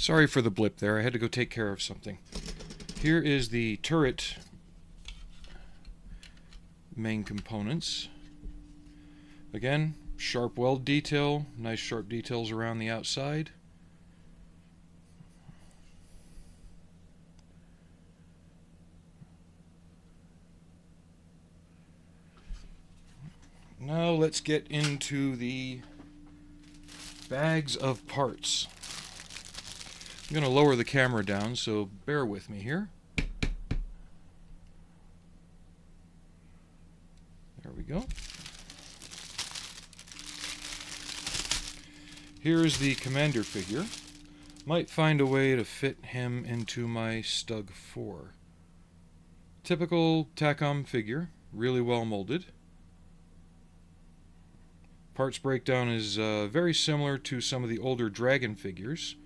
Sorry for the blip there, I had to go take care of something. Here is the turret main components. Again, sharp weld detail, nice sharp details around the outside. Now let's get into the bags of parts. I'm going to lower the camera down, so bear with me here. There we go. Here's the commander figure. Might find a way to fit him into my Sdkfz. Typical Takom figure, really well molded. Parts breakdown is very similar to some of the older Dragon figures,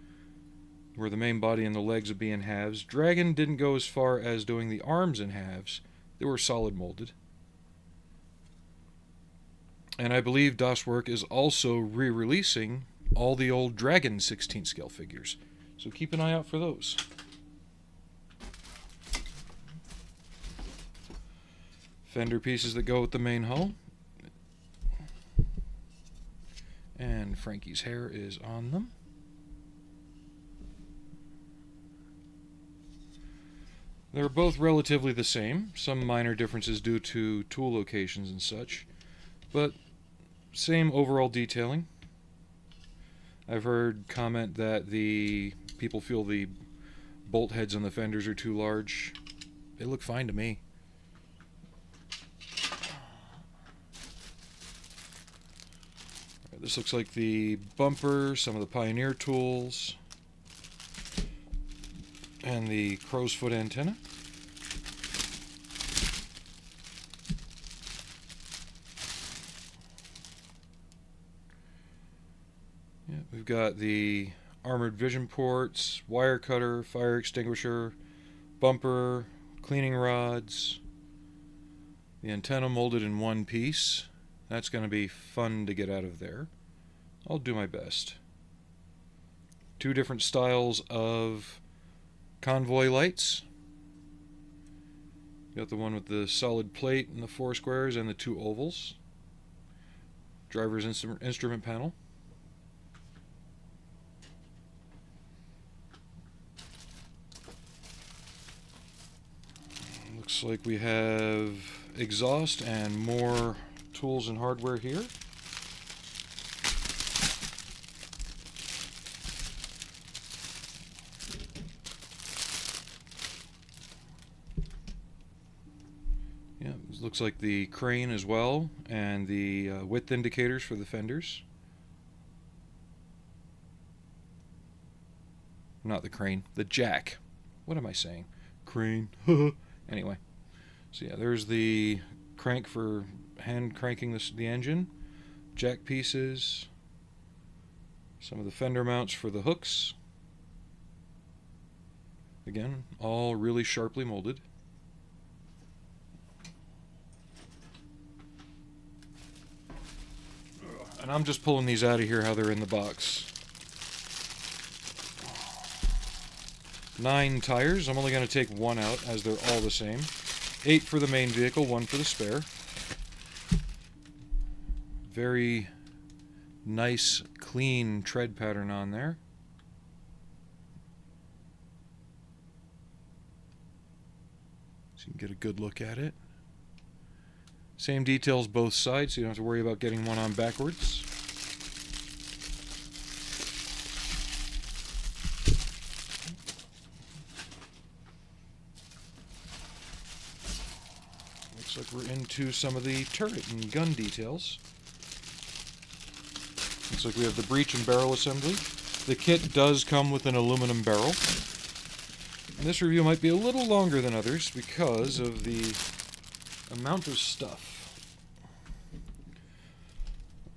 where the main body and the legs would be in halves. Dragon didn't go as far as doing the arms in halves. They were solid molded. And I believe Werk is also re-releasing all the old Dragon 16 scale figures. So keep an eye out for those. Fender pieces that go with the main hull. And Frankie's hair is on them. They're both relatively the same, some minor differences due to tool locations and such, but same overall detailing. I've heard comment that the people feel the bolt heads on the fenders are too large. They look fine to me. This looks like the bumper, some of the Pioneer tools, and the crow's foot antenna. Yeah, we've got the armored vision ports, wire cutter, fire extinguisher, bumper, cleaning rods, the antenna molded in one piece. That's going to be fun to get out of there. I'll do my best. Two different styles of convoy lights. Got the one with the solid plate and the 4 squares and the 2 ovals. Driver's instrument panel. Looks like we have exhaust and more tools and hardware here. Yeah, it looks like the crane as well, and the width indicators for the fenders. Not the crane, the jack. What am I saying? Crane. Anyway, so yeah, there's the crank for hand cranking the engine, jack pieces, some of the fender mounts for the hooks. Again, all really sharply molded. And I'm just pulling these out of here how they're in the box. 9 tires. I'm only going to take 1 out as they're all the same. 8 for the main vehicle, 1 for the spare. Very nice, clean tread pattern on there. So you can get a good look at it. Same details both sides, so you don't have to worry about getting one on backwards. Looks like we're into some of the turret and gun details. Looks like we have the breech and barrel assembly. The kit does come with an aluminum barrel. And this review might be a little longer than others because of the amount of stuff.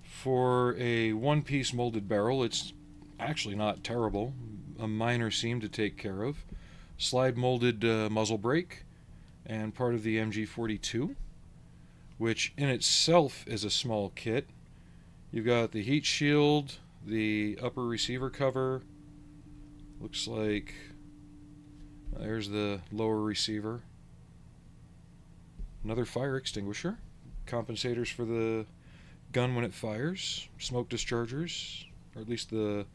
For a one-piece molded barrel, it's actually not terrible. A minor seam to take care of. Slide molded muzzle brake and part of the MG42, which in itself is a small kit. You've got the heat shield, the upper receiver cover, Looks like there's the lower receiver. Another fire extinguisher. Compensators for the gun when it fires. Smoke dischargers, or at least the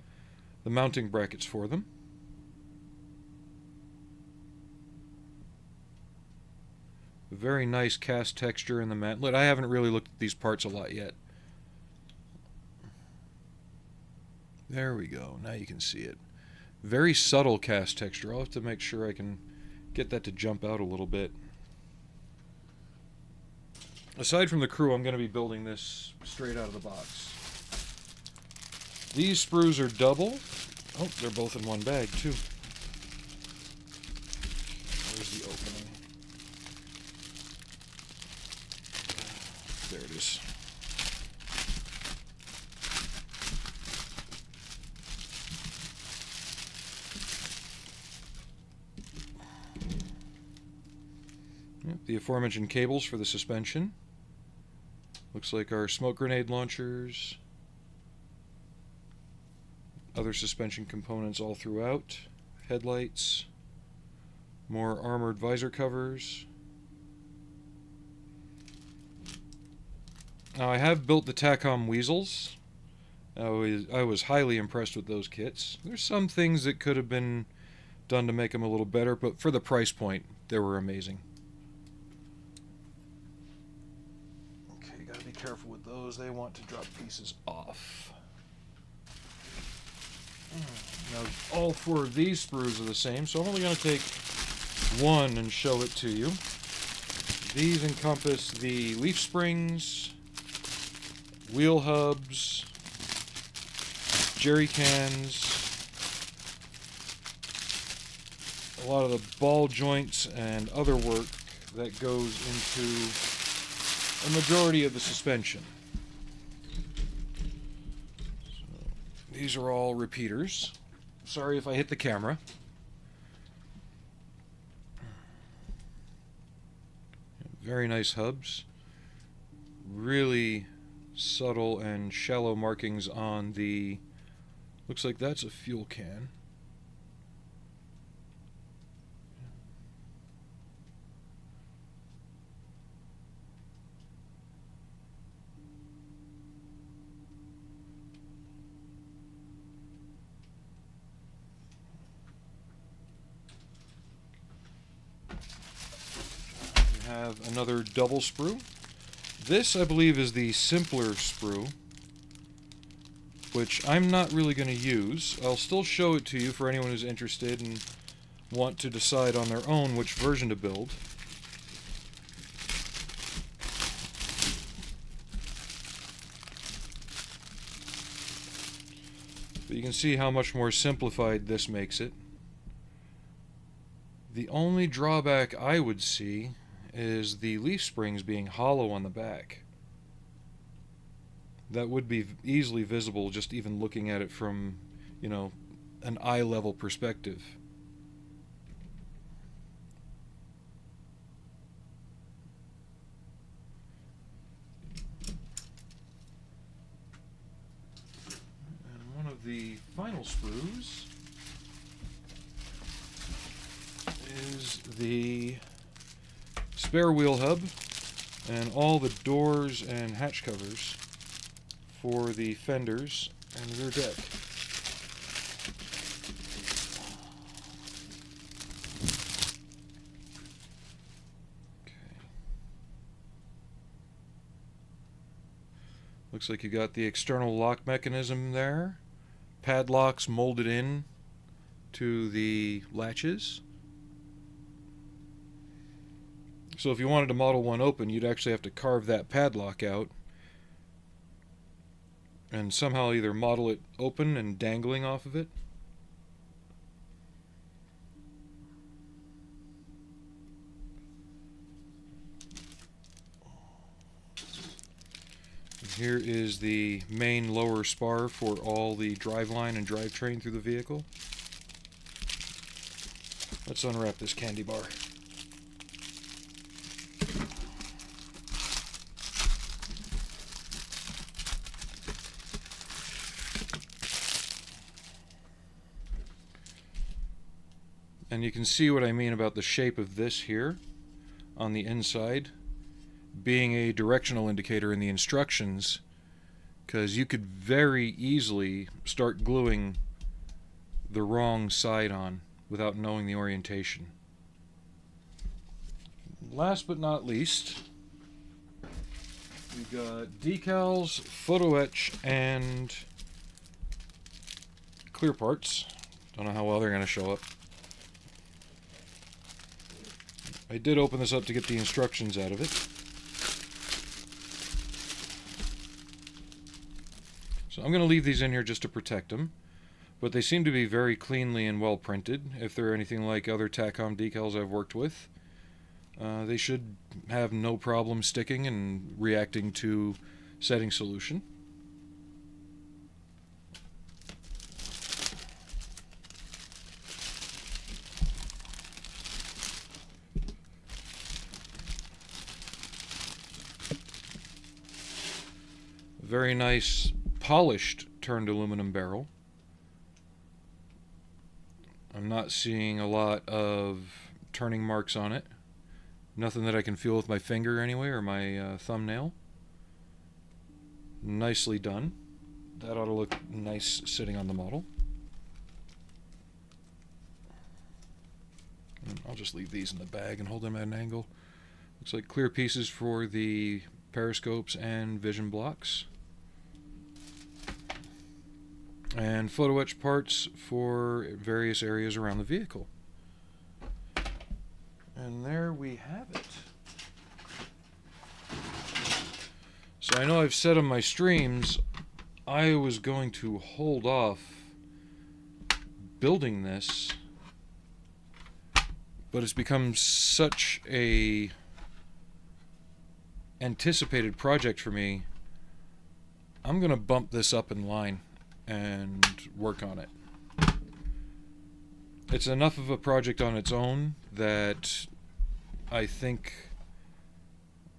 mounting brackets for them. Very nice cast texture in the mantlet. I haven't really looked at these parts a lot yet. There we go. Now you can see it. Very subtle cast texture. I'll have to make sure I can get that to jump out a little bit. Aside from the crew, I'm going to be building this straight out of the box. These sprues are double. Oh, they're both in one bag, too. Where's the opening? There it is. Yep, the aforementioned cables for the suspension. Looks like our smoke grenade launchers. Other suspension components all throughout. Headlights. More armored visor covers. Now I have built the Takom weasels. I was highly impressed with those kits. There's some things that could have been done to make them a little better, but for the price point, they were amazing. Okay, you gotta be careful with those. They want to drop pieces off. Now, all four of these sprues are the same, so I'm only going to take one and show it to you. These encompass the leaf springs, wheel hubs, jerry cans, a lot of the ball joints and other work that goes into a majority of the suspension. These are all repeaters. Sorry if I hit the camera. Very nice hubs. Really subtle and shallow markings on the... Looks like that's a fuel can. Have another double sprue. This, I believe, is the simpler sprue, which I'm not really going to use. I'll still show it to you for anyone who's interested and want to decide on their own which version to build. But you can see how much more simplified this makes it. The only drawback I would see is the leaf springs being hollow on the back. That would be easily visible just even looking at it from, you know, an eye level perspective. And one of the final sprues is the spare wheel hub and all the doors and hatch covers for the fenders and rear deck. Okay. Looks like you got the external lock mechanism there. Padlocks molded in to the latches. So if you wanted to model one open, you'd actually have to carve that padlock out and somehow either model it open and dangling off of it. Here is the main lower spar for all the driveline and drivetrain through the vehicle. Let's unwrap this candy bar. And you can see what I mean about the shape of this here on the inside being a directional indicator in the instructions, because you could very easily start gluing the wrong side on without knowing the orientation. Last but not least, we've got decals, photo etch, and clear parts. Don't know how well they're going to show up. I did open this up to get the instructions out of it. So I'm going to leave these in here just to protect them. But they seem to be very cleanly and well printed. If they're anything like other Takom decals I've worked with, they should have no problem sticking and reacting to setting solution. Very nice polished turned aluminum barrel. I'm not seeing a lot of turning marks on it. Nothing that I can feel with my finger anyway, or my thumbnail. Nicely done. That ought to look nice sitting on the model. And I'll just leave these in the bag and hold them at an angle. Looks like clear pieces for the periscopes and vision blocks. And photo etch parts for various areas around the vehicle. And there we have it. So I know I've said on my streams I was going to hold off building this, but it's become such a anticipated project for me. I'm going to bump this up in line and work on it. It's enough of a project on its own that I think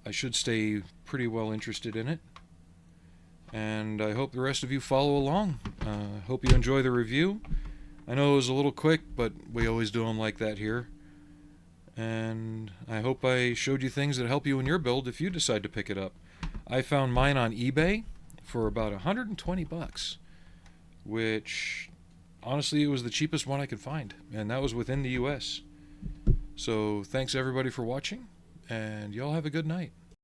I should stay pretty well interested in it, and I hope the rest of you follow along. Hope you enjoy the review. I know it was a little quick, but we always do them like that here, and I hope I showed you things that help you in your build if you decide to pick it up. I found mine on eBay for about $120, which honestly it was the cheapest one I could find, and that was within the US. So thanks everybody for watching, and y'all have a good night.